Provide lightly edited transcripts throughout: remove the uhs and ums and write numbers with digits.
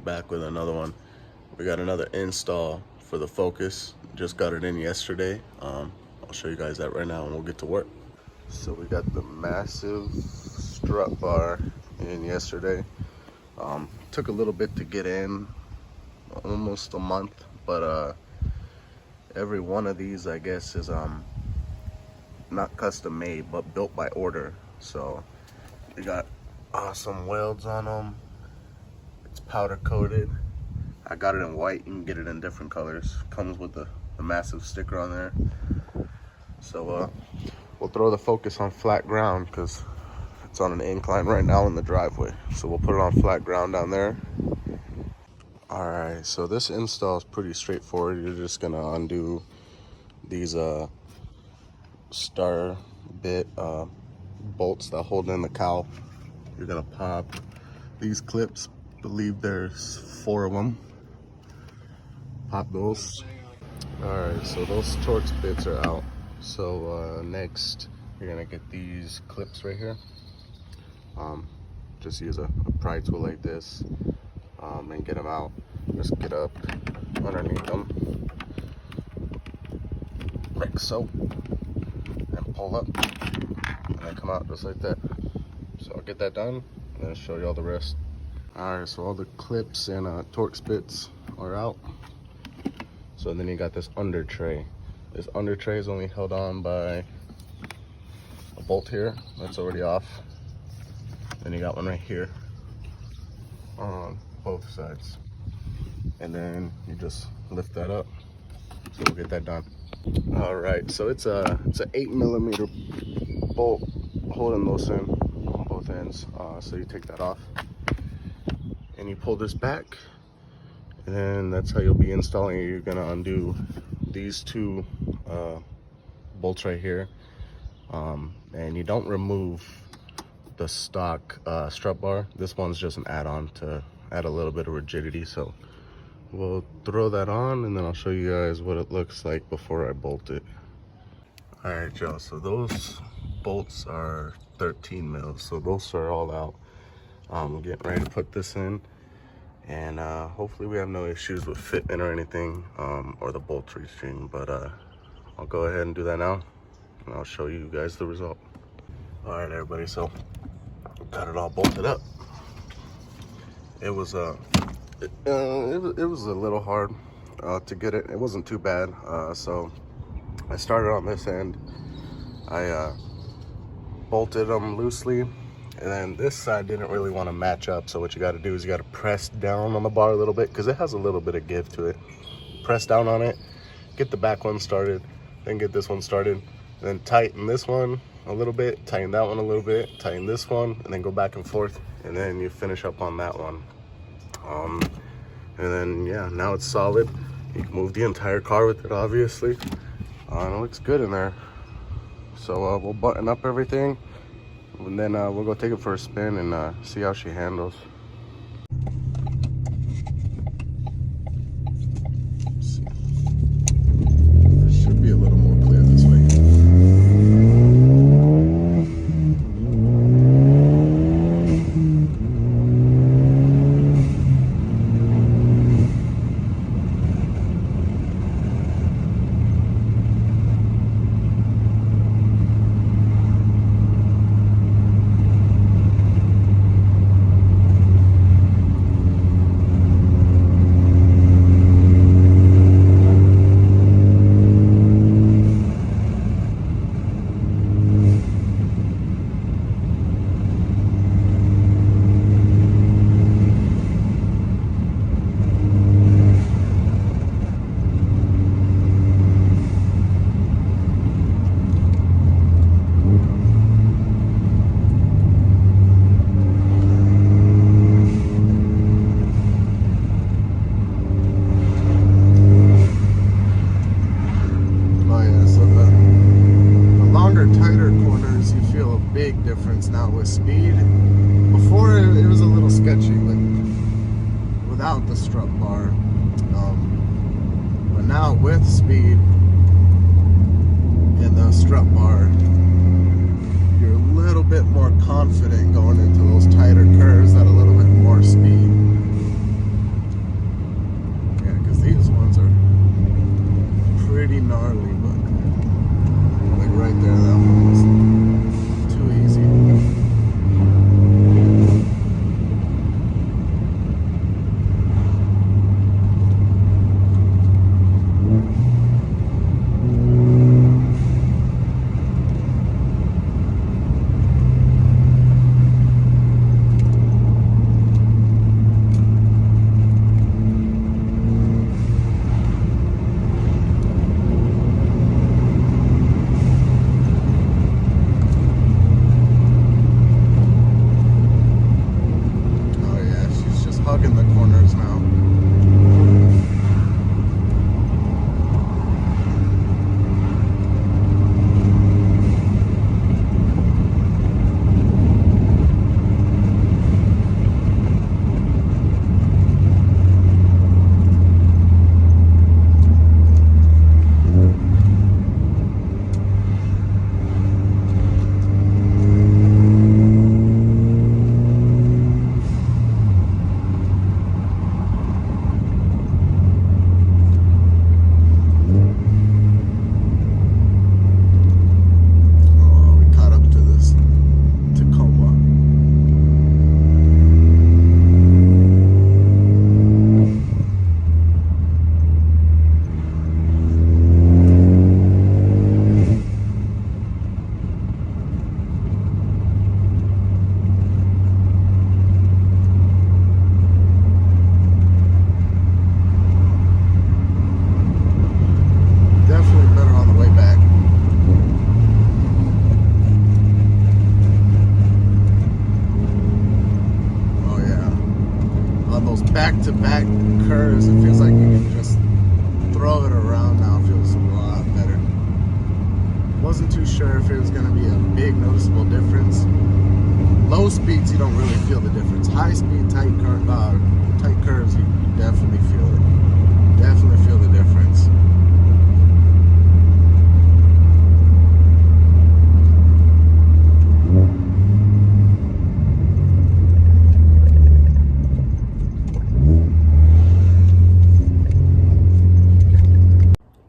back with another one. We got another install for the Focus. Just got it in yesterday. I'll show you guys that right now and we'll get to work. So we got the massive strut bar in yesterday. Took a little bit to get in, almost a month, but every one of these I guess is not custom made but built by order. So we got awesome welds on them. It's powder coated. I got it in white. You can get it in different colors. Comes with the massive sticker on there. So we'll throw the Focus on flat ground because it's on an incline right now in the driveway. So we'll put it on flat ground down there. All right, so this install is pretty straightforward. You're just gonna undo these star bit bolts that hold in the cowl. You're gonna pop these clips. I believe there's 4 of them. Pop those. All right, so those Torx bits are out. So next, you're gonna get these clips right here. Just use a pry tool like this and get them out. Just get up underneath them, like so, and pull up, and they come out just like that. So I'll get that done, and then show you all the rest. All right, so all the clips and Torx bits are out. So then you got this under tray. This under tray is only held on by a bolt here that's already off. Then you got one right here on both sides. And then you just lift that up. So we'll get that done. All right, so it's an 8mm bolt holding those in on both ends. So you take that off and you pull this back, and then that's how you'll be installing it. You're gonna undo these 2 bolts right here, and you don't remove the stock strut bar. This one's just an add-on to add a little bit of rigidity. So we'll throw that on, and then I'll show you guys what it looks like before I bolt it. All right, y'all, so those bolts are 13 mils, so those are all out. We're getting ready to put this in, and hopefully we have no issues with fitment or anything, or the bolts reaching, but I'll go ahead and do that now, and I'll show you guys the result. All right, everybody, so got it all bolted up. It was it was a little hard to get it. It wasn't too bad. So I started on this end. I bolted them loosely, and then this side didn't really want to match up. So what you got to do is you got to press down on the bar a little bit because it has a little bit of give to it. Press down on it, get the back one started, then get this one started, then tighten this one a little bit, tighten that one a little bit, tighten this one, and then go back and forth, and then you finish up on that one. And then yeah, now it's solid. You can move the entire car with it, obviously. And it looks good in there. So we'll button up everything, and then we'll go take it for a spin and see how she handles. It should be a little more clear this way. difference now with speed. Before it was a little sketchy without the strut bar, but now with speed and the strut bar, you're a little bit more confident going into those tighter curves at a little bit more speed. curves, it feels like you can just throw it around now. It feels a lot better. Wasn't too sure if it was going to be a big noticeable difference. Low speeds, you don't really feel the difference. High speed, tight curves, you definitely feel it. Definitely feel the difference.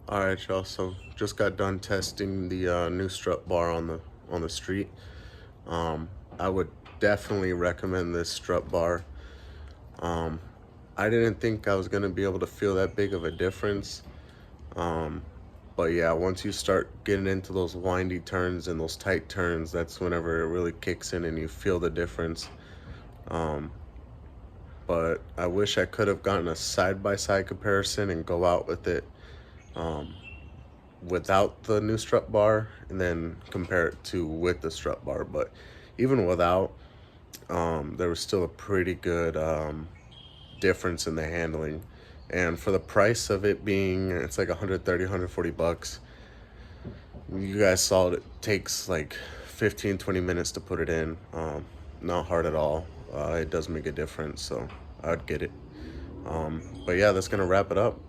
Alright, y'all, so just got done testing the new strut bar on the street. I would definitely recommend this strut bar. I didn't think I was gonna be able to feel that big of a difference. But yeah, once you start getting into those windy turns and those tight turns, that's whenever it really kicks in and you feel the difference. But I wish I could have gotten a side-by-side comparison and go out with it without the new strut bar and then compare it to with the strut bar. But even without, there was still a pretty good difference in the handling. And for the price of it being, it's like 130, 140 bucks. You guys saw it takes like 15, 20 minutes to put it in. Not hard at all. It does make a difference, so I'd get it. But yeah, that's gonna wrap it up.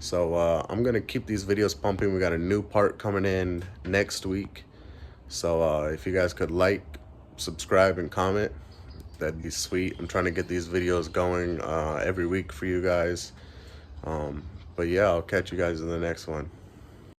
So I'm gonna keep these videos pumping. We got a new part coming in next week. So if you guys could like, subscribe, and comment, that'd be sweet. I'm trying to get these videos going every week for you guys. But yeah, I'll catch you guys in the next one.